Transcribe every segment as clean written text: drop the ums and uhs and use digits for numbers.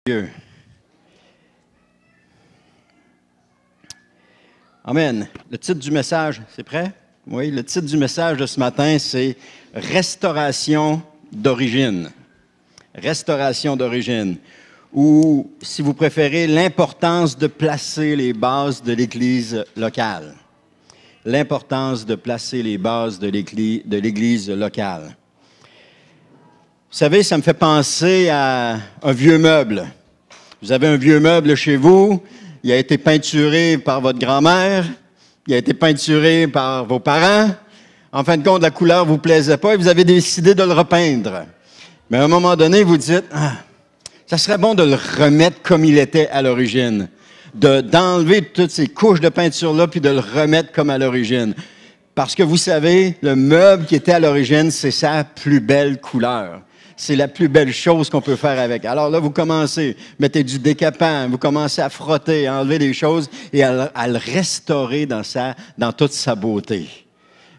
Dieu. Amen. Le titre du message, c'est prêt? Oui, le titre du message de ce matin, c'est « Restauration d'origine ». Restauration d'origine. Ou, si vous préférez, l'importance de placer les bases de l'Église locale. L'importance de placer les bases de l'Église locale. Vous savez, ça me fait penser à un vieux meuble. Vous avez un vieux meuble chez vous, il a été peinturé par votre grand-mère, il a été peinturé par vos parents. En fin de compte, la couleur ne vous plaisait pas et vous avez décidé de le repeindre. Mais à un moment donné, vous dites, ça serait bon de le remettre comme il était à l'origine, d'enlever toutes ces couches de peinture-là puis de le remettre comme à l'origine. Parce que vous savez, le meuble qui était à l'origine, c'est sa plus belle couleur. C'est la plus belle chose qu'on peut faire avec. Alors là, vous commencez, mettez du décapant, vous commencez à frotter, à enlever des choses et à le restaurer dans toute sa beauté.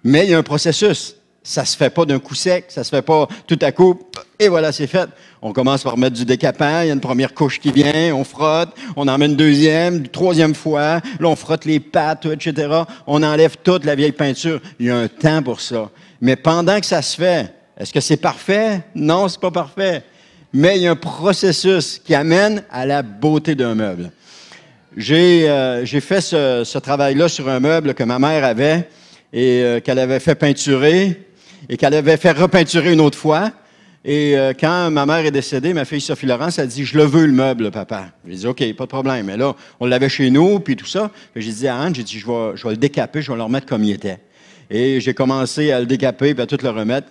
Mais il y a un processus. Ça ne se fait pas d'un coup sec, ça ne se fait pas tout à coup, et voilà, c'est fait. On commence par mettre du décapant, il y a une première couche qui vient, on frotte, on en met une deuxième, une troisième fois, là on frotte les pattes, etc. On enlève toute la vieille peinture. Il y a un temps pour ça. Mais pendant que ça se fait, est-ce que c'est parfait? Non, c'est pas parfait. Mais il y a un processus qui amène à la beauté d'un meuble. J'ai fait ce travail-là sur un meuble que ma mère avait et qu'elle avait fait peinturer et qu'elle avait fait repeinturer une autre fois. Et quand ma mère est décédée, ma fille Sophie Laurence a dit « Je le veux, le meuble, papa. » J'ai dit « OK, pas de problème. » Mais là, on l'avait chez nous, puis tout ça. J'ai dit à Anne, je vais le décaper, je vais le remettre comme il était. Et j'ai commencé à le décaper et à tout le remettre.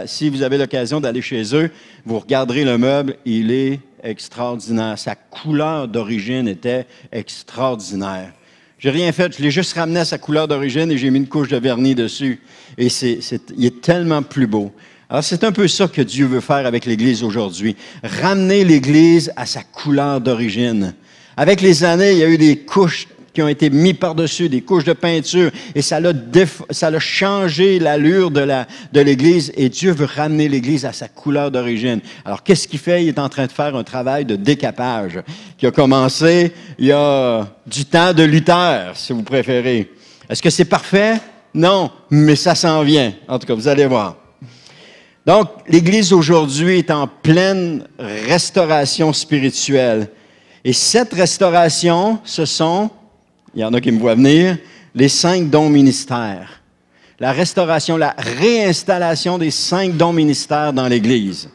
Si vous avez l'occasion d'aller chez eux, vous regarderez le meuble, il est extraordinaire. Sa couleur d'origine était extraordinaire. J'ai rien fait, je l'ai juste ramené à sa couleur d'origine et j'ai mis une couche de vernis dessus. Et il est tellement plus beau. Alors, c'est un peu ça que Dieu veut faire avec l'Église aujourd'hui. Ramener l'Église à sa couleur d'origine. Avec les années, il y a eu des couches qui ont été mis par-dessus, des couches de peinture, et ça a changé l'allure de l'Église, et Dieu veut ramener l'Église à sa couleur d'origine. Alors, qu'est-ce qu'il fait? Il est en train de faire un travail de décapage qui a commencé il y a du temps de Luther, si vous préférez. Est-ce que c'est parfait? Non, mais ça s'en vient. En tout cas, vous allez voir. Donc, l'Église aujourd'hui est en pleine restauration spirituelle. Et cette restauration, il y en a qui me voient venir, les 5 dons ministères. La restauration, la réinstallation des 5 dons ministères dans l'Église.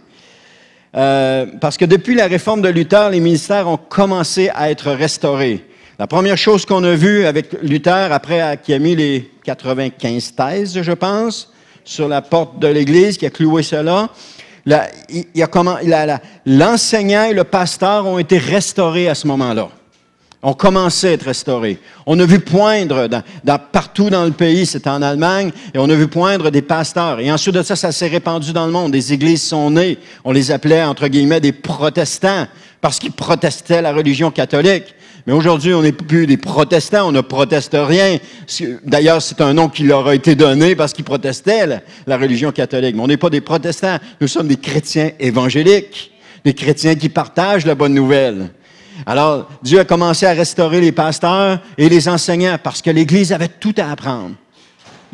Parce que depuis la réforme de Luther, les ministères ont commencé à être restaurés. La première chose qu'on a vue avec Luther, après qu'il a mis les 95 thèses, je pense, sur la porte de l'Église, qui a cloué cela, l'enseignant et le pasteur ont été restaurés à ce moment-là. On commençait à être restaurés. On a vu poindre partout dans le pays, c'était en Allemagne, et on a vu poindre des pasteurs. Et ensuite de ça, ça s'est répandu dans le monde. Des églises sont nées. On les appelait, entre guillemets, des protestants, parce qu'ils protestaient la religion catholique. Mais aujourd'hui, on n'est plus des protestants, on ne proteste rien. D'ailleurs, c'est un nom qui leur a été donné parce qu'ils protestaient la religion catholique. Mais on n'est pas des protestants, nous sommes des chrétiens évangéliques, des chrétiens qui partagent la bonne nouvelle. Alors, Dieu a commencé à restaurer les pasteurs et les enseignants parce que l'Église avait tout à apprendre.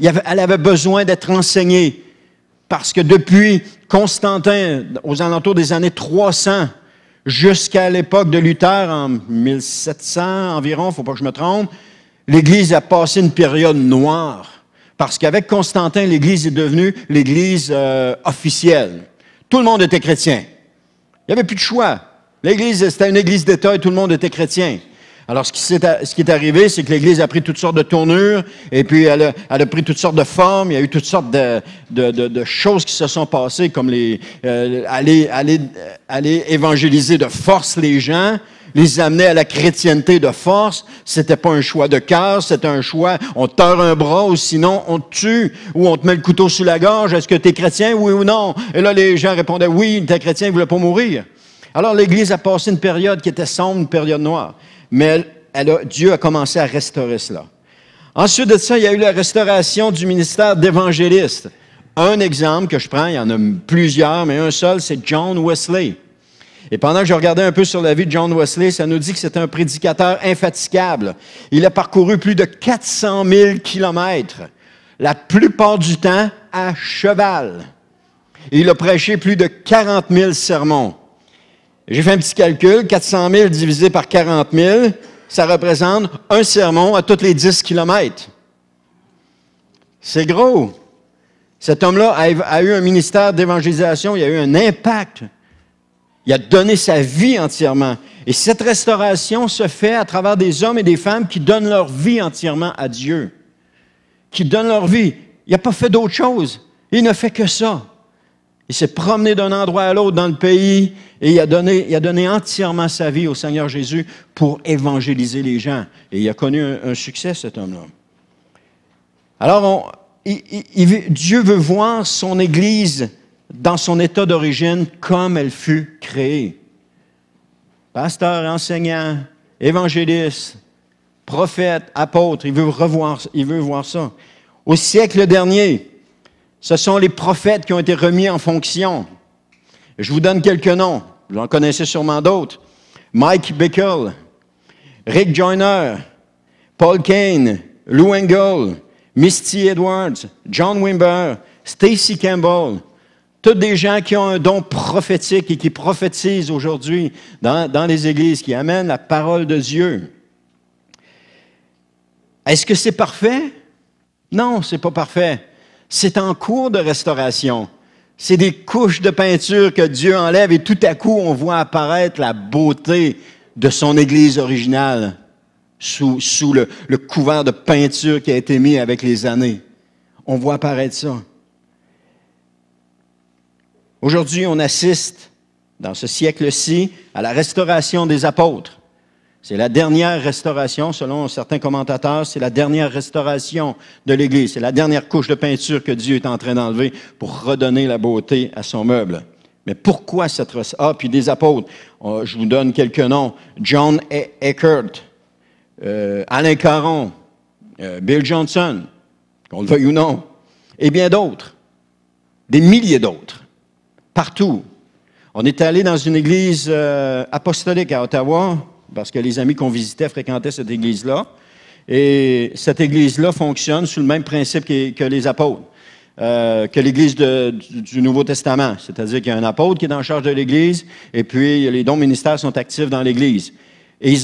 Elle avait besoin d'être enseignée parce que depuis Constantin, aux alentours des années 300, jusqu'à l'époque de Luther, en 1700 environ, il ne faut pas que je me trompe, l'Église a passé une période noire. Parce qu'avec Constantin, l'Église est devenue l'Église officielle. Tout le monde était chrétien. Il n'y avait plus de choix. L'Église, c'était une Église d'État et tout le monde était chrétien. Alors, ce qui est arrivé, c'est que l'Église a pris toutes sortes de tournures et puis elle a pris toutes sortes de formes. Il y a eu toutes sortes de choses qui se sont passées, comme aller évangéliser de force les gens, les amener à la chrétienté de force. C'était pas un choix de cœur, c'était un choix. On te tord un bras ou sinon on te tue ou on te met le couteau sous la gorge. Est-ce que tu es chrétien, oui ou non? Et là, les gens répondaient oui, tu es chrétien, ils ne voulaient pas mourir. Alors, l'Église a passé une période qui était sombre, une période noire. Mais Dieu a commencé à restaurer cela. Ensuite de ça, il y a eu la restauration du ministère d'évangéliste. Un exemple que je prends, il y en a plusieurs, mais un seul, c'est John Wesley. Et pendant que je regardais un peu sur la vie de John Wesley, ça nous dit que c'était un prédicateur infatigable. Il a parcouru plus de 400 000 kilomètres, la plupart du temps à cheval. Et il a prêché plus de 40 000 sermons. J'ai fait un petit calcul, 400 000 divisé par 40 000, ça représente un sermon à tous les 10 kilomètres. C'est gros. Cet homme-là a eu un ministère d'évangélisation, il a eu un impact. Il a donné sa vie entièrement. Et cette restauration se fait à travers des hommes et des femmes qui donnent leur vie entièrement à Dieu. Qui donnent leur vie. Il n'a pas fait d'autre chose. Il ne fait que ça. Il s'est promené d'un endroit à l'autre dans le pays et il a donné entièrement sa vie au Seigneur Jésus pour évangéliser les gens. Et il a connu un succès, cet homme-là. Alors, Dieu veut voir son Église dans son état d'origine comme elle fut créée. Pasteur, enseignant, évangéliste, prophète, apôtre, il veut voir ça. Au siècle dernier, ce sont les prophètes qui ont été remis en fonction. Je vous donne quelques noms. Vous en connaissez sûrement d'autres. Mike Bickle, Rick Joyner, Paul Cain, Lou Engle, Misty Edwards, John Wimber, Stacy Campbell. Tous des gens qui ont un don prophétique et qui prophétisent aujourd'hui dans les églises, qui amènent la parole de Dieu. Est-ce que c'est parfait? Non, c'est pas parfait. C'est en cours de restauration. C'est des couches de peinture que Dieu enlève et tout à coup, on voit apparaître la beauté de son Église originale sous le couvert de peinture qui a été mis avec les années. On voit apparaître ça. Aujourd'hui, on assiste, dans ce siècle-ci, à la restauration des apôtres. C'est la dernière restauration, selon certains commentateurs, c'est la dernière restauration de l'Église. C'est la dernière couche de peinture que Dieu est en train d'enlever pour redonner la beauté à son meuble. Mais pourquoi cette restauration? Puis des apôtres. Je vous donne quelques noms. John Eckert, Alain Caron, Bill Johnson, qu'on le veuille ou non, et bien d'autres. Des milliers d'autres. Partout. On est allé dans une église apostolique à Ottawa, parce que les amis qu'on visitait fréquentaient cette église-là. Et cette église-là fonctionne sous le même principe que les apôtres, que l'église du Nouveau Testament. C'est-à-dire qu'il y a un apôtre qui est en charge de l'église, et puis les dons ministères sont actifs dans l'église. Et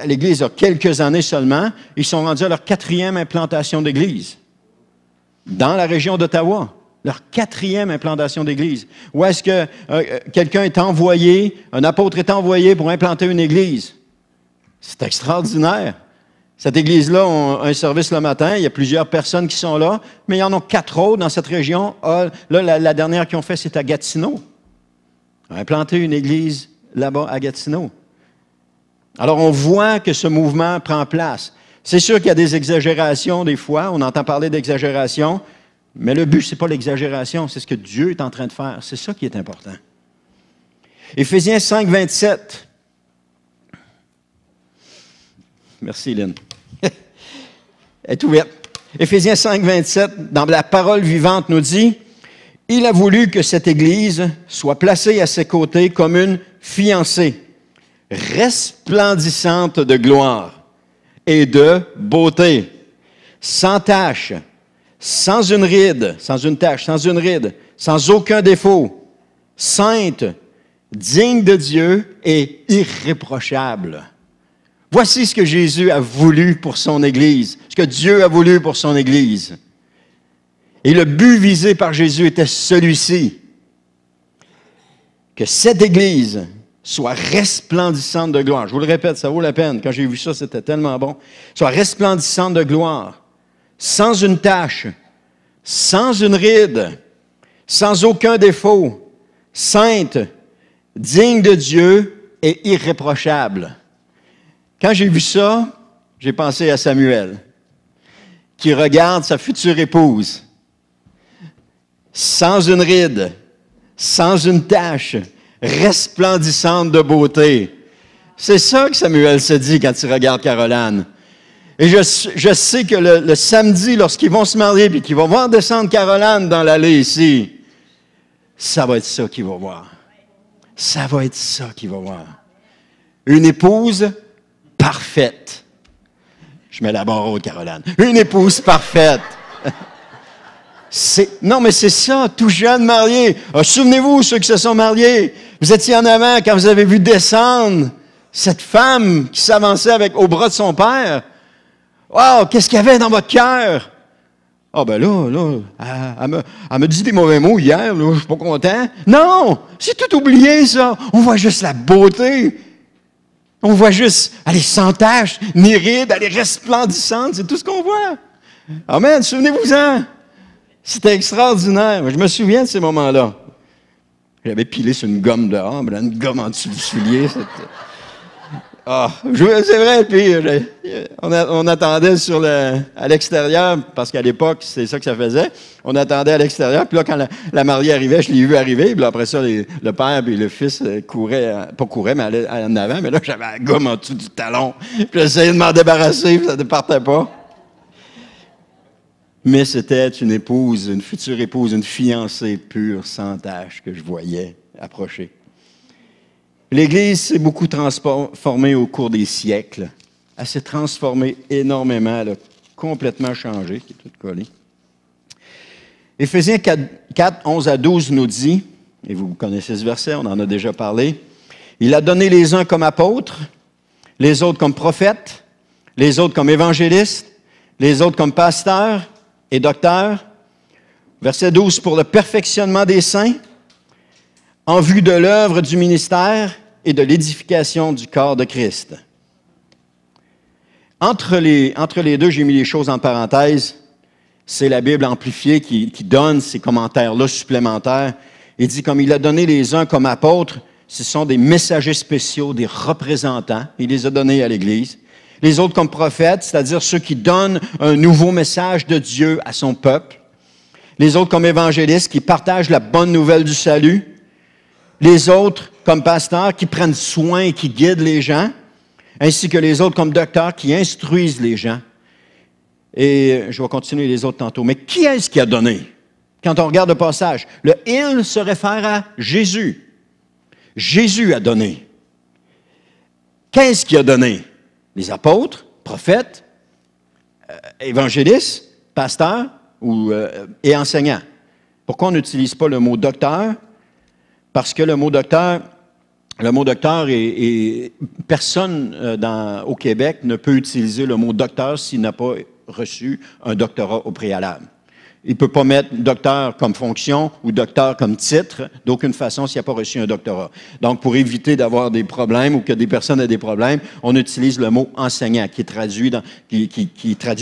l'église a quelques années seulement, ils sont rendus à leur 4e implantation d'église dans la région d'Ottawa. Leur 4e implantation d'église. Où est-ce que quelqu'un est envoyé, un apôtre est envoyé pour implanter une église? C'est extraordinaire. Cette église-là a un service le matin, il y a plusieurs personnes qui sont là, mais il y en a 4 autres dans cette région. La dernière qu'ils ont fait, c'est à Gatineau. On a implanté une église là-bas à Gatineau. Alors, on voit que ce mouvement prend place. C'est sûr qu'il y a des exagérations des fois, on entend parler d'exagération, mais le but, ce n'est pas l'exagération, c'est ce que Dieu est en train de faire. C'est ça qui est important. Éphésiens 5, 27. Merci, Lynn. Elle est ouverte. Éphésiens 5, 27, dans la parole vivante, nous dit « Il a voulu que cette Église soit placée à ses côtés comme une fiancée, resplendissante de gloire et de beauté, sans tache, sans une ride, sans une tache, sans une ride, sans aucun défaut, sainte, digne de Dieu et irréprochable. » Voici ce que Jésus a voulu pour son Église, ce que Dieu a voulu pour son Église. Et le but visé par Jésus était celui-ci, que cette Église soit resplendissante de gloire. Je vous le répète, ça vaut la peine. Quand j'ai vu ça, c'était tellement bon. Soit resplendissante de gloire, sans une tache, sans une ride, sans aucun défaut, sainte, digne de Dieu et irréprochable. Quand j'ai vu ça, j'ai pensé à Samuel, qui regarde sa future épouse, sans une ride, sans une tache, resplendissante de beauté. C'est ça que Samuel se dit quand il regarde Caroline. Et je sais que le samedi, lorsqu'ils vont se marier et qu'ils vont voir descendre Caroline dans l'allée ici, ça va être ça qu'ils vont voir. ça va être ça qu'il va voir. Une épouse parfaite. Je mets la barre haute, Caroline. Une épouse parfaite. Non, mais c'est ça, tout jeune marié. Souvenez-vous, ceux qui se sont mariés, vous étiez en avant quand vous avez vu descendre cette femme qui s'avançait au bras de son père. Wow, qu'est-ce qu'il y avait dans votre cœur? Ah ben là, elle me dit des mauvais mots hier, là, je suis pas content. Non, c'est tout oublié, ça. On voit juste la beauté. On voit juste, elle est sans tache, ni ride, elle est resplendissante, c'est tout ce qu'on voit. Amen, souvenez-vous-en. C'était extraordinaire. Je me souviens de ces moments-là. J'avais pilé sur une gomme dehors, mais là, une gomme en dessous du soulier. C'est vrai, puis on attendait à l'extérieur, parce qu'à l'époque, c'est ça que ça faisait. On attendait à l'extérieur, puis là, quand la mariée arrivait, je l'ai vu arriver, puis là, après ça, le père et le fils couraient, mais allaient en avant, mais là, j'avais la gomme en dessous du talon. Puis j'essayais de m'en débarrasser, puis ça ne partait pas. Mais c'était une épouse, une future épouse, une fiancée pure, sans tache, que je voyais approcher. L'Église s'est beaucoup transformée au cours des siècles. Elle s'est transformée énormément, elle a complètement changé, qui est tout collé. Éphésiens 4, 11 à 12 nous dit, et vous connaissez ce verset, on en a déjà parlé, « Il a donné les uns comme apôtres, les autres comme prophètes, les autres comme évangélistes, les autres comme pasteurs et docteurs. » Verset 12, « Pour le perfectionnement des saints, en vue de l'œuvre du ministère et de l'édification du corps de Christ. » Entre les deux, j'ai mis les choses en parenthèse. C'est la Bible amplifiée qui donne ces commentaires-là supplémentaires. Il dit, comme il a donné les uns comme apôtres, ce sont des messagers spéciaux, des représentants. Il les a donnés à l'Église. Les autres comme prophètes, c'est-à-dire ceux qui donnent un nouveau message de Dieu à son peuple. Les autres comme évangélistes qui partagent la bonne nouvelle du salut. Les autres comme pasteurs qui prennent soin et qui guident les gens, ainsi que les autres comme docteurs qui instruisent les gens. Et je vais continuer les autres tantôt. Mais qui est-ce qui a donné? Quand on regarde le passage, le « il » se réfère à Jésus. Jésus a donné. Qu'est-ce qui a donné? Les apôtres, prophètes, évangélistes, pasteurs et enseignants. Pourquoi on n'utilise pas le mot « docteur » ? Parce que le mot docteur personne au Québec ne peut utiliser le mot docteur s'il n'a pas reçu un doctorat au préalable. Il ne peut pas mettre docteur comme fonction ou docteur comme titre d'aucune façon s'il n'a pas reçu un doctorat. Donc, pour éviter d'avoir des problèmes ou que des personnes aient des problèmes, on utilise le mot enseignant qui traduit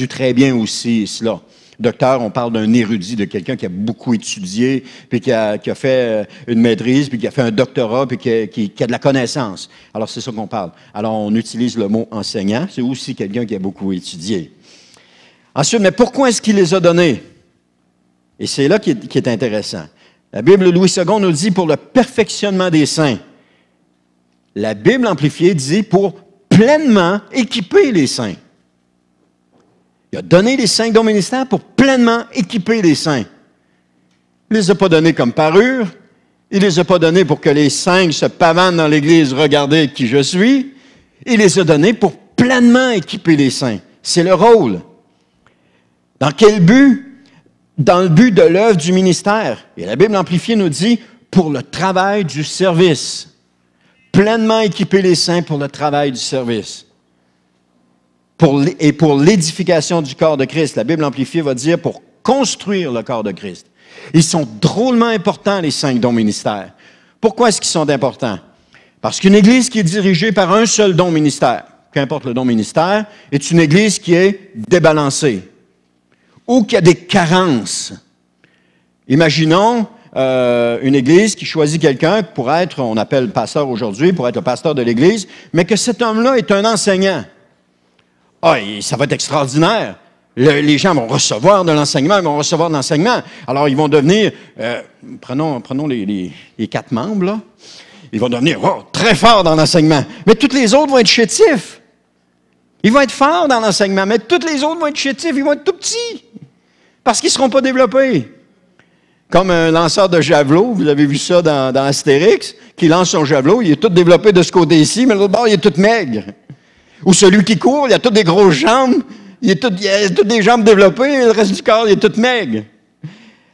très bien aussi cela. Docteur, on parle d'un érudit, de quelqu'un qui a beaucoup étudié, puis qui a fait une maîtrise, puis qui a fait un doctorat, puis qui a de la connaissance. Alors, c'est ça qu'on parle. Alors, on utilise le mot enseignant. C'est aussi quelqu'un qui a beaucoup étudié. Ensuite, mais pourquoi est-ce qu'il les a donnés? Et c'est là qui est intéressant. La Bible Louis II nous dit pour le perfectionnement des saints. La Bible amplifiée dit pour pleinement équiper les saints. Il a donné les 5 dons ministères pour pleinement équiper les saints. Il ne les a pas donnés comme parure. Il ne les a pas donnés pour que les 5 se pavanent dans l'Église, regardez qui je suis. Il les a donnés pour pleinement équiper les saints. C'est le rôle. Dans quel but? Dans le but de l'œuvre du ministère. Et la Bible amplifiée nous dit pour le travail du service. Pleinement équiper les saints pour le travail du service. Et pour l'édification du corps de Christ. La Bible amplifiée va dire pour construire le corps de Christ. Ils sont drôlement importants, les 5 dons ministères. Pourquoi est-ce qu'ils sont importants? Parce qu'une Église qui est dirigée par un seul don ministère, qu'importe le don ministère, est une Église qui est débalancée ou qui a des carences. Imaginons une Église qui choisit quelqu'un pour être, on appelle pasteur aujourd'hui, pour être le pasteur de l'Église, mais que cet homme-là est un enseignant. Ça va être extraordinaire. Les gens vont recevoir de l'enseignement, Alors, ils vont devenir, prenons les 4 membres, là. Ils vont devenir très forts dans l'enseignement. Mais tous les autres vont être chétifs. Ils vont être forts dans l'enseignement, mais tous les autres vont être chétifs. Ils vont être tout petits parce qu'ils ne seront pas développés. Comme un lanceur de javelot, vous avez vu ça dans Astérix, qui lance son javelot, il est tout développé de ce côté-ci, mais de l'autre bord, il est tout maigre. Ou celui qui court, il a toutes des grosses jambes, il a toutes des jambes développées, et le reste du corps, il est tout maigre.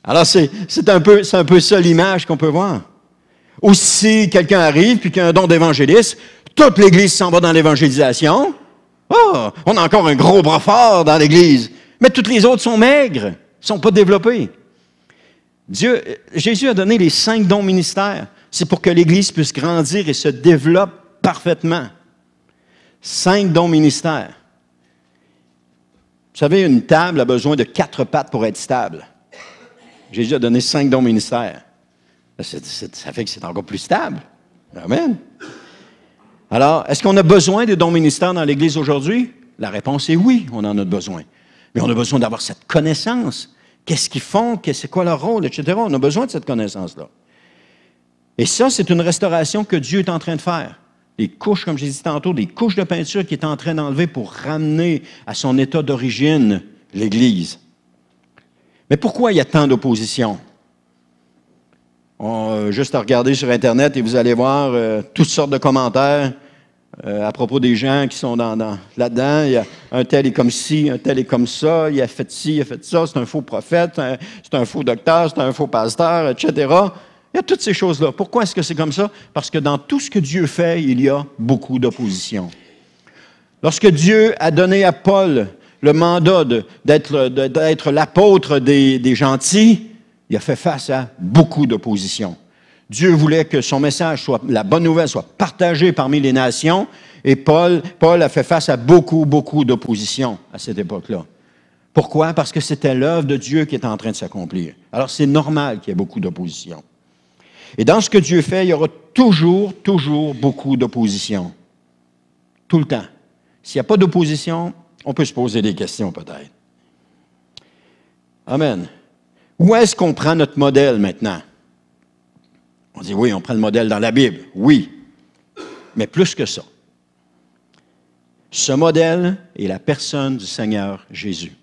Alors, c'est un peu ça l'image qu'on peut voir. Ou si quelqu'un arrive puis qu'il a un don d'évangéliste, toute l'Église s'en va dans l'évangélisation. Oh, on a encore un gros bras fort dans l'Église. Mais toutes les autres sont maigres, ne sont pas développées. Jésus a donné les 5 dons ministères. C'est pour que l'Église puisse grandir et se développe parfaitement. 5 dons ministères. Vous savez, une table a besoin de 4 pattes pour être stable. Jésus a donné 5 dons ministères. Ça fait que c'est encore plus stable. Amen. Alors, est-ce qu'on a besoin des dons ministères dans l'Église aujourd'hui? La réponse est oui, on en a besoin. Mais on a besoin d'avoir cette connaissance. Qu'est-ce qu'ils font? C'est quoi leur rôle, etc. On a besoin de cette connaissance-là. Et ça, c'est une restauration que Dieu est en train de faire. Des couches, comme j'ai dit tantôt, des couches de peinture qu'il est en train d'enlever pour ramener à son état d'origine l'Église. Mais pourquoi il y a tant d'opposition? Juste à regarder sur Internet et vous allez voir toutes sortes de commentaires à propos des gens qui sont là-dedans. Il y a un tel est comme ci, un tel est comme ça, il a fait ci, il a fait ça, c'est un faux prophète, c'est un faux docteur, c'est un faux pasteur, etc. Il y a toutes ces choses-là. Pourquoi est-ce que c'est comme ça? Parce que dans tout ce que Dieu fait, il y a beaucoup d'opposition. Lorsque Dieu a donné à Paul le mandat d'être l'apôtre des gentils, il a fait face à beaucoup d'opposition. Dieu voulait que son message, la bonne nouvelle, soit partagée parmi les nations, et Paul a fait face à beaucoup d'opposition à cette époque-là. Pourquoi? Parce que c'était l'œuvre de Dieu qui était en train de s'accomplir. Alors, c'est normal qu'il y ait beaucoup d'opposition. Et dans ce que Dieu fait, il y aura toujours beaucoup d'opposition. Tout le temps. S'il n'y a pas d'opposition, on peut se poser des questions peut-être. Amen. Où est-ce qu'on prend notre modèle maintenant? On dit oui, on prend le modèle dans la Bible. Oui, mais plus que ça. Ce modèle est la personne du Seigneur Jésus.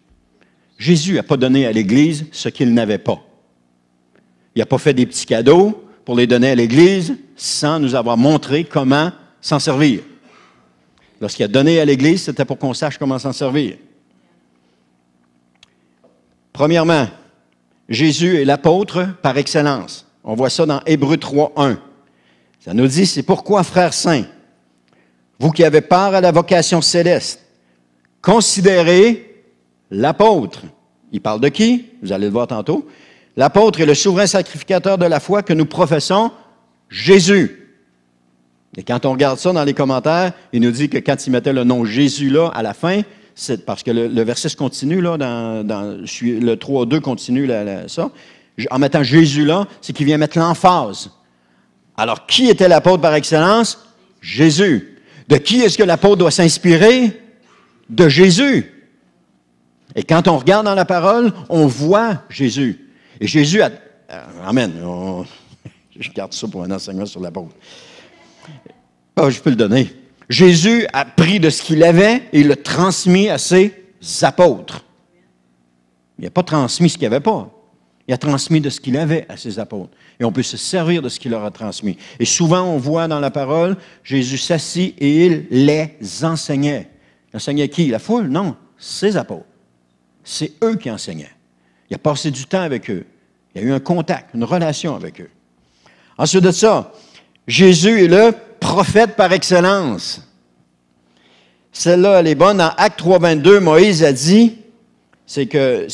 Jésus n'a pas donné à l'Église ce qu'il n'avait pas. Il n'a pas fait des petits cadeaux pour les donner à l'Église sans nous avoir montré comment s'en servir. Lorsqu'il a donné à l'Église, c'était pour qu'on sache comment s'en servir. Premièrement, Jésus est l'apôtre par excellence. On voit ça dans Hébreux 3:1. Ça nous dit, c'est pourquoi, frères saints, vous qui avez part à la vocation céleste, considérez l'apôtre. Il parle de qui? Vous allez le voir tantôt. L'apôtre est le souverain sacrificateur de la foi que nous professons, Jésus. Et quand on regarde ça dans les commentaires, il nous dit que quand il mettait le nom Jésus là à la fin, c'est parce que le verset se continue, là, le 3:2 continue ça. En mettant Jésus là, c'est qu'il vient mettre l'emphase. Alors, qui était l'apôtre par excellence? Jésus. De qui est-ce que l'apôtre doit s'inspirer? De Jésus. Et quand on regarde dans la parole, on voit Jésus. Et Jésus a... Amen. Je garde ça pour un enseignement sur l'apôtre. Je peux le donner. Jésus a pris de ce qu'il avait et il l'a transmis à ses apôtres. Il n'a pas transmis ce qu'il n'y avait pas. Il a transmis de ce qu'il avait à ses apôtres. Et on peut se servir de ce qu'il leur a transmis. Et souvent, on voit dans la parole, Jésus s'assit et il les enseignait. Il enseignait qui? La foule? Non, ses apôtres. C'est eux qui enseignaient. Il a passé du temps avec eux. Il y a eu un contact, une relation avec eux. Ensuite de ça, Jésus est le prophète par excellence. Celle-là, elle est bonne. Dans Actes 3:22, Moïse a dit, c'est que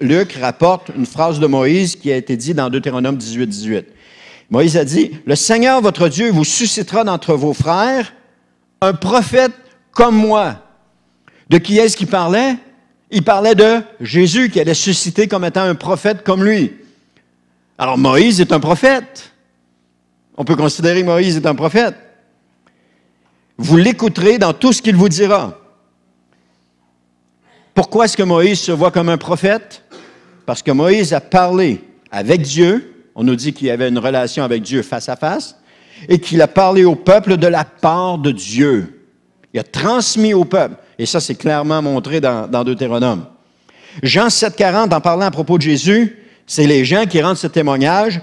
Luc rapporte une phrase de Moïse qui a été dite dans Deutéronome 18:18. Moïse a dit, « Le Seigneur, votre Dieu, vous suscitera d'entre vos frères un prophète comme moi. » De qui est-ce qu'il parlait? Il parlait de Jésus qui allait susciter comme étant un prophète comme lui. Alors Moïse est un prophète. On peut considérer que Moïse est un prophète. Vous l'écouterez dans tout ce qu'il vous dira. Pourquoi est-ce que Moïse se voit comme un prophète? Parce que Moïse a parlé avec Dieu. On nous dit qu'il y avait une relation avec Dieu face à face et qu'il a parlé au peuple de la part de Dieu. Il a transmis au peuple. Et ça, c'est clairement montré dans Deutéronome. Jean 7:40, en parlant à propos de Jésus, C'est les gens qui rendent ce témoignage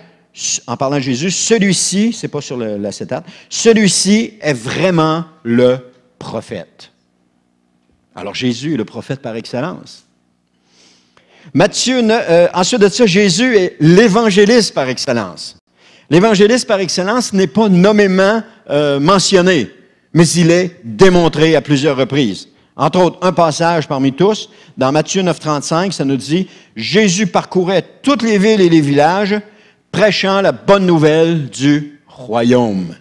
en parlant de Jésus. Celui-ci, c'est pas sur l'acétate, celui-ci est vraiment le prophète. Alors Jésus est le prophète par excellence. Ensuite de ça, Jésus est l'évangéliste par excellence. L'évangéliste par excellence n'est pas nommément mentionné, mais il est démontré à plusieurs reprises. Entre autres, un passage parmi tous, dans Matthieu 9,35, ça nous dit « Jésus parcourait toutes les villes et les villages, prêchant la bonne nouvelle du royaume. »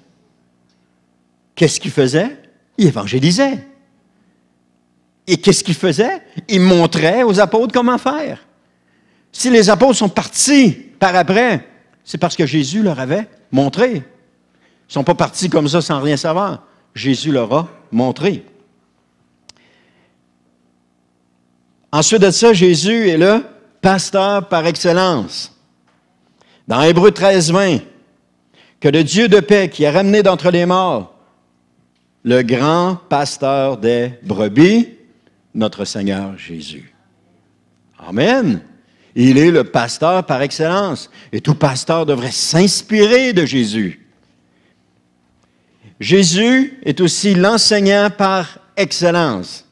Qu'est-ce qu'il faisait? Il évangélisait. Et qu'est-ce qu'il faisait? Il montrait aux apôtres comment faire. Si les apôtres sont partis par après, c'est parce que Jésus leur avait montré. Ils ne sont pas partis comme ça sans rien savoir. Jésus leur a montré. Ensuite de ça, Jésus est le pasteur par excellence. Dans Hébreux 13:20, que le Dieu de paix qui a ramené d'entre les morts le grand pasteur des brebis, notre Seigneur Jésus. Amen. Il est le pasteur par excellence. Et tout pasteur devrait s'inspirer de Jésus. Jésus est aussi l'enseignant par excellence.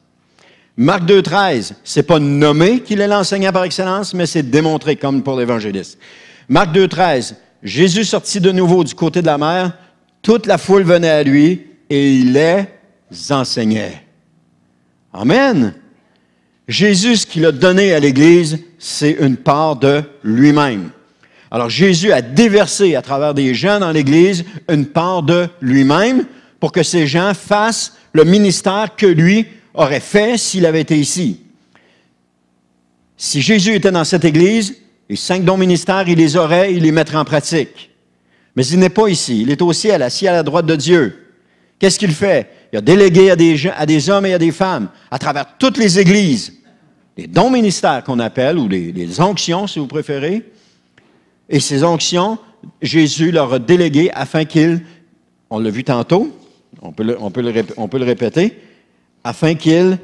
Marc 2,13, c'est pas nommé qu'il est l'enseignant par excellence, mais c'est démontré comme pour l'évangéliste. Marc 2,13, Jésus sortit de nouveau du côté de la mer, toute la foule venait à lui et il les enseignait. Amen. Jésus, ce qu'il a donné à l'Église, c'est une part de lui-même. Alors Jésus a déversé à travers des gens dans l'Église une part de lui-même pour que ces gens fassent le ministère que lui aurait fait s'il avait été ici. Si Jésus était dans cette Église, les 5 dons ministères, il les aurait, il les mettrait en pratique. Mais il n'est pas ici. Il est au ciel, assis à la droite de Dieu. Qu'est-ce qu'il fait? Il a délégué à des hommes et à des femmes, à travers toutes les églises, les dons ministères qu'on appelle, ou les onctions, si vous préférez. Et ces onctions, Jésus leur a délégué afin qu'ils, on l'a vu tantôt, on peut le répéter, afin qu'ils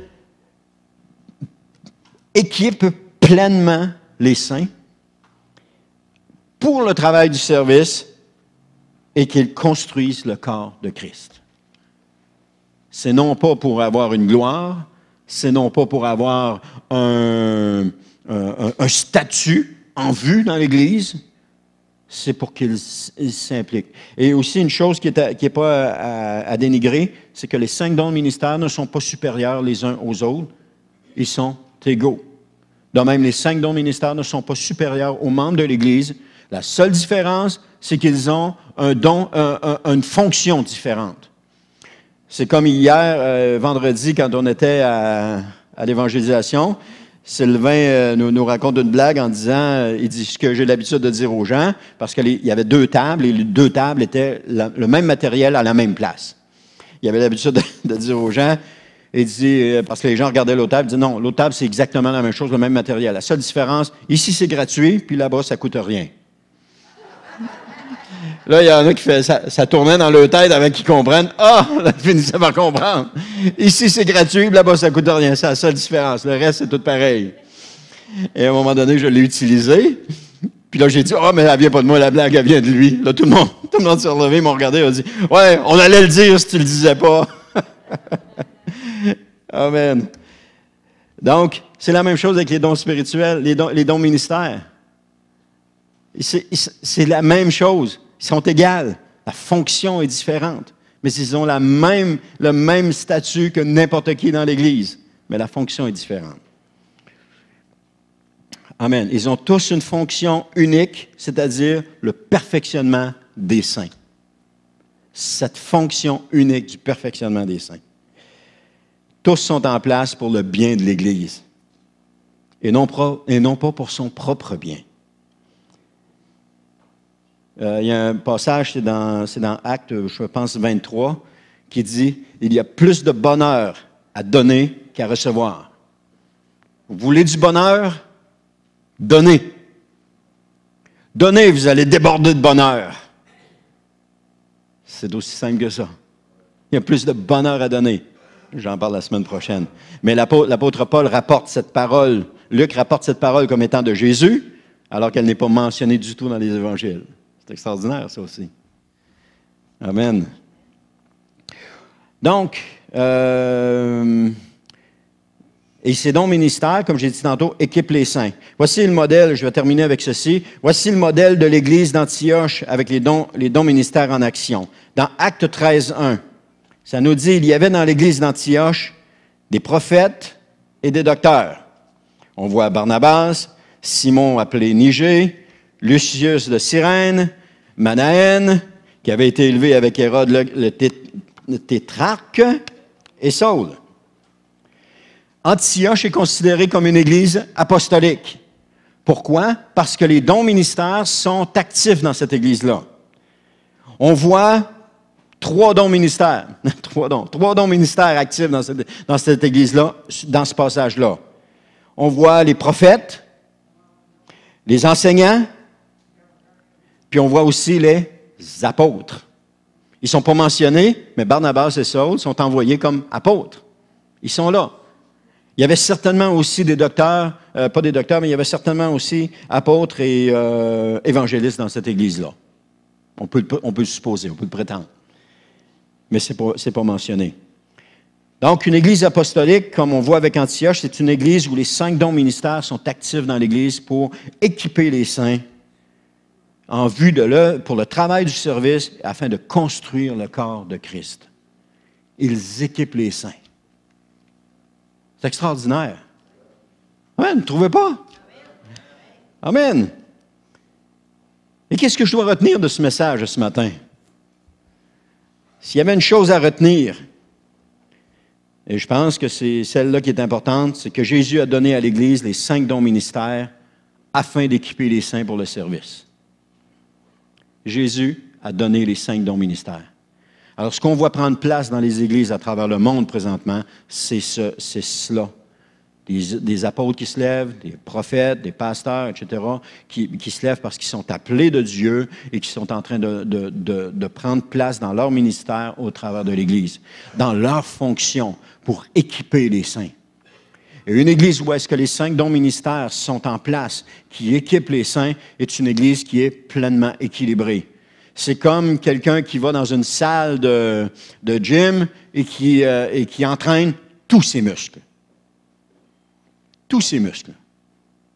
équipent pleinement les saints pour le travail du service et qu'ils construisent le corps de Christ. C'est non pas pour avoir une gloire, c'est non pas pour avoir un statut en vue dans l'Église, c'est pour qu'ils s'impliquent. Et aussi, une chose qui est pas à dénigrer, c'est que les 5 dons de ministère ne sont pas supérieurs les uns aux autres, ils sont égaux. De même, les 5 dons de ministère ne sont pas supérieurs aux membres de l'Église. La seule différence, c'est qu'ils ont une fonction différente. C'est comme hier, vendredi, quand on était à l'évangélisation, Sylvain nous raconte une blague en disant, il dit ce que j'ai l'habitude de dire aux gens, parce qu'il y avait 2 tables, et les 2 tables étaient le même matériel à la même place. Il avait l'habitude de dire aux gens, il dit, parce que les gens regardaient l'autre table, il dit non, l'autre table c'est exactement la même chose, le même matériel. La seule différence, ici c'est gratuit, puis là-bas ça coûte rien. Là, il y en a qui ça tournait dans leur tête avant qu'ils comprennent. Ah, là, ils finissaient par comprendre. Ici, c'est gratuit, là-bas, ça ne coûte rien. C'est la seule différence. Le reste, c'est tout pareil. Et à un moment donné, je l'ai utilisé. Puis là, j'ai dit, mais elle vient pas de moi, la blague, elle vient de lui. Là, tout le monde s'est relevé, m'ont regardé, a dit, ouais, on allait le dire si tu le disais pas. Amen. Donc, c'est la même chose avec les dons spirituels, les dons ministères. C'est la même chose. Ils sont égaux. La fonction est différente. Mais ils ont le même statut que n'importe qui dans l'Église. Mais la fonction est différente. Amen. Ils ont tous une fonction unique, c'est-à-dire le perfectionnement des saints. Cette fonction unique du perfectionnement des saints. Tous sont en place pour le bien de l'Église. Et non pas pour son propre bien. Il y a un passage, c'est dans Actes, je pense, 23, qui dit « Il y a plus de bonheur à donner qu'à recevoir. » Vous voulez du bonheur? Donnez. Donnez, vous allez déborder de bonheur. C'est aussi simple que ça. Il y a plus de bonheur à donner. J'en parle la semaine prochaine. Mais l'apôtre Paul rapporte cette parole, Luc rapporte cette parole comme étant de Jésus, alors qu'elle n'est pas mentionnée du tout dans les évangiles. C'est extraordinaire, ça aussi. Amen. Donc, et ces dons ministères, comme j'ai dit tantôt, équipent les saints. Voici le modèle, je vais terminer avec ceci. Voici le modèle de l'Église d'Antioche avec les dons ministères en action. Dans Actes 13:1, ça nous dit, il y avait dans l'Église d'Antioche des prophètes et des docteurs. On voit Barnabas, Simon appelé Niger, Lucius de Cyrène, Manaën, qui avait été élevé avec Hérode le tétrarque, et Saul. Antioche est considérée comme une église apostolique. Pourquoi? Parce que les dons ministères sont actifs dans cette église-là. On voit 3 dons ministères, 3 dons ministères actifs dans cette église-là, dans ce passage-là. On voit les prophètes, les enseignants, puis on voit aussi les apôtres. Ils ne sont pas mentionnés, mais Barnabas et Saul sont envoyés comme apôtres. Ils sont là. Il y avait certainement aussi des docteurs, pas des docteurs, mais il y avait certainement aussi apôtres et évangélistes dans cette église-là. On peut le supposer, on peut le prétendre. Mais ce n'est pas mentionné. Donc, une église apostolique, comme on voit avec Antioche, c'est une église où les 5 dons ministères sont actifs dans l'église pour équiper les saints en vue pour le travail du service afin de construire le corps de Christ. Ils équipent les saints. C'est extraordinaire. Amen, ne trouvez pas? Amen. Et qu'est-ce que je dois retenir de ce message ce matin? S'il y avait une chose à retenir, et je pense que c'est celle-là qui est importante, c'est que Jésus a donné à l'Église les 5 dons ministères afin d'équiper les saints pour le service. Jésus a donné les 5 dons ministères. Alors, ce qu'on voit prendre place dans les églises à travers le monde présentement, c'est cela. Des apôtres qui se lèvent, des prophètes, des pasteurs, etc., qui se lèvent parce qu'ils sont appelés de Dieu et qui sont en train de prendre place dans leur ministère au travers de l'Église, dans leur fonction pour équiper les saints. Et une Église où est-ce que les 5 dons ministères sont en place, qui équipe les saints, est une Église qui est pleinement équilibrée. C'est comme quelqu'un qui va dans une salle de gym et qui entraîne tous ses muscles. Tous ses muscles.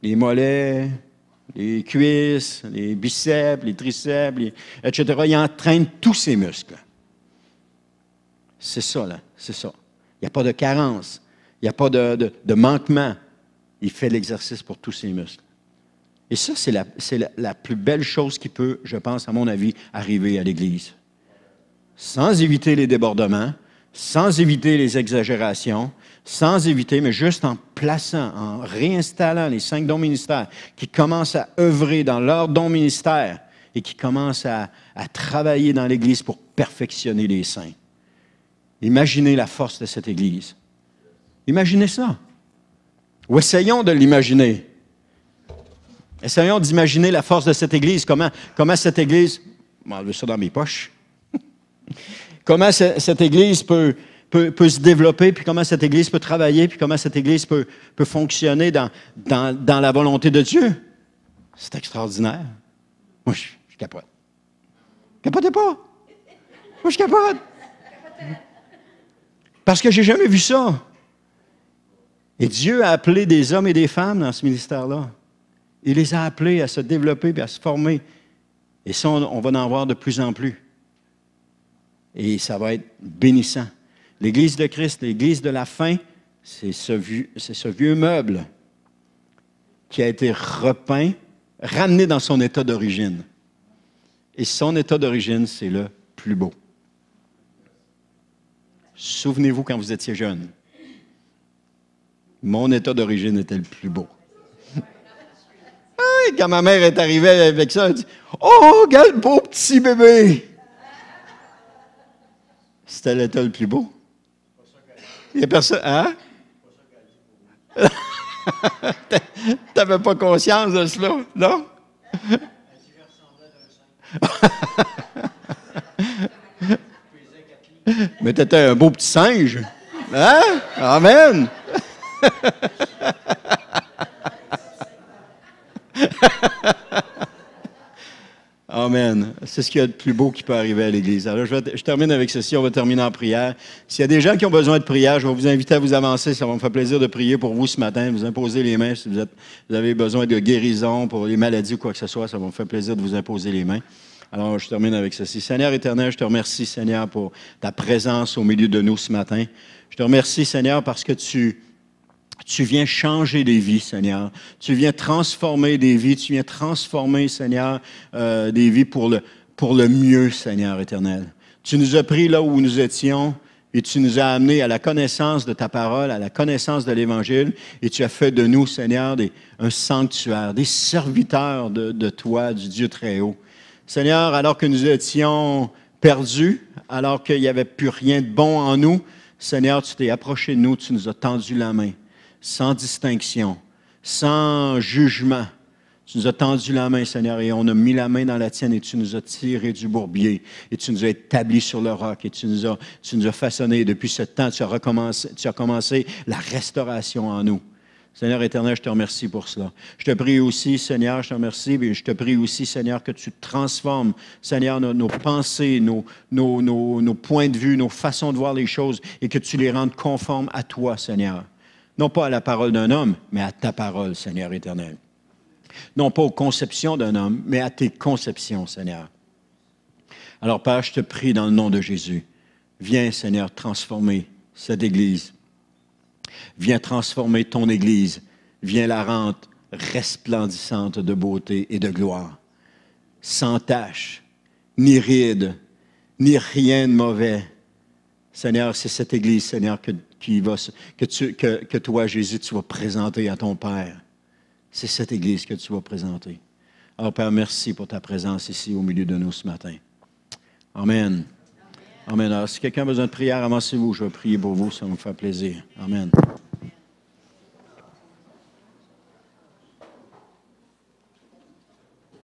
Les mollets, les cuisses, les biceps, les triceps, etc. Il entraîne tous ses muscles. C'est ça, là. C'est ça. Il n'y a pas de carence. Il n'y a pas de manquement. Il fait l'exercice pour tous ses muscles. Et ça, c'est la plus belle chose qui peut, je pense, à mon avis, arriver à l'Église. Sans éviter les débordements, sans éviter les exagérations, sans éviter, mais juste en plaçant, en réinstallant les 5 dons ministères qui commencent à œuvrer dans leurs dons ministères et qui commencent à travailler dans l'Église pour perfectionner les saints. Imaginez la force de cette Église. Imaginez ça. Ou essayons de l'imaginer. Essayons d'imaginer la force de cette Église. Comment cette Église... Je vais enlever ça dans mes poches. Comment cette Église peut se développer, puis comment cette Église peut travailler, puis comment cette Église peut fonctionner dans la volonté de Dieu. C'est extraordinaire. Moi, je capote. Capotez pas. Moi, je capote. Parce que j'ai jamais vu ça. Et Dieu a appelé des hommes et des femmes dans ce ministère-là. Il les a appelés à se développer et à se former. Et ça, on va en voir de plus en plus. Et ça va être bénissant. L'Église de Christ, l'Église de la fin, c'est ce vieux meuble qui a été repeint, ramené dans son état d'origine. Et son état d'origine, c'est le plus beau. Souvenez-vous quand vous étiez jeune. Mon état d'origine était le plus beau. Et quand ma mère est arrivée avec ça, elle dit « Oh, quel beau petit bébé! » C'était l'état le plus beau. Il n'y a personne... Hein? T'avais pas conscience de cela, non? Mais t'étais un beau petit singe. Hein? Amen! C'est ce qu'il y a de plus beau qui peut arriver à l'Église. Alors, je termine avec ceci. On va terminer en prière. S'il y a des gens qui ont besoin de prière, je vais vous inviter à vous avancer. Ça va me faire plaisir de prier pour vous ce matin. Vous imposer les mains si vous avez besoin de guérison pour les maladies ou quoi que ce soit. Ça va me faire plaisir de vous imposer les mains. Alors, je termine avec ceci. Seigneur éternel, je te remercie, Seigneur, pour ta présence au milieu de nous ce matin. Je te remercie, Seigneur, parce que tu viens changer des vies, Seigneur. Tu viens transformer des vies. Tu viens transformer, Seigneur, des vies pour le mieux, Seigneur éternel. Tu nous as pris là où nous étions et tu nous as amenés à la connaissance de ta parole, à la connaissance de l'Évangile, et tu as fait de nous, Seigneur, un sanctuaire, des serviteurs de toi, du Dieu très haut. Seigneur, alors que nous étions perdus, alors qu'il n'y avait plus rien de bon en nous, Seigneur, tu t'es approché de nous, tu nous as tendu la main, sans distinction, sans jugement. Tu nous as tendu la main, Seigneur, et on a mis la main dans la tienne et tu nous as tiré du bourbier et tu nous as établis sur le roc et tu nous as façonnés. Depuis ce temps, tu as commencé la restauration en nous. Seigneur éternel, je te remercie pour cela. Je te prie aussi, Seigneur, je te remercie, mais je te prie aussi, Seigneur, que tu transformes, Seigneur, nos pensées, nos points de vue, nos façons de voir les choses et que tu les rendes conformes à toi, Seigneur. Non pas à la parole d'un homme, mais à ta parole, Seigneur éternel. Non pas aux conceptions d'un homme, mais à tes conceptions, Seigneur. Alors, Père, je te prie dans le nom de Jésus, viens, Seigneur, transformer cette Église. Viens transformer ton Église. Viens la rendre resplendissante de beauté et de gloire. Sans tache, ni ride, ni rien de mauvais. Seigneur, c'est cette Église, Seigneur, que toi, Jésus, tu vas présenter à ton Père. C'est cette Église que tu vas présenter. Alors, Père, merci pour ta présence ici au milieu de nous ce matin. Amen. Amen. Alors, si quelqu'un a besoin de prière, avancez-vous. Je vais prier pour vous, ça va me faire plaisir. Amen.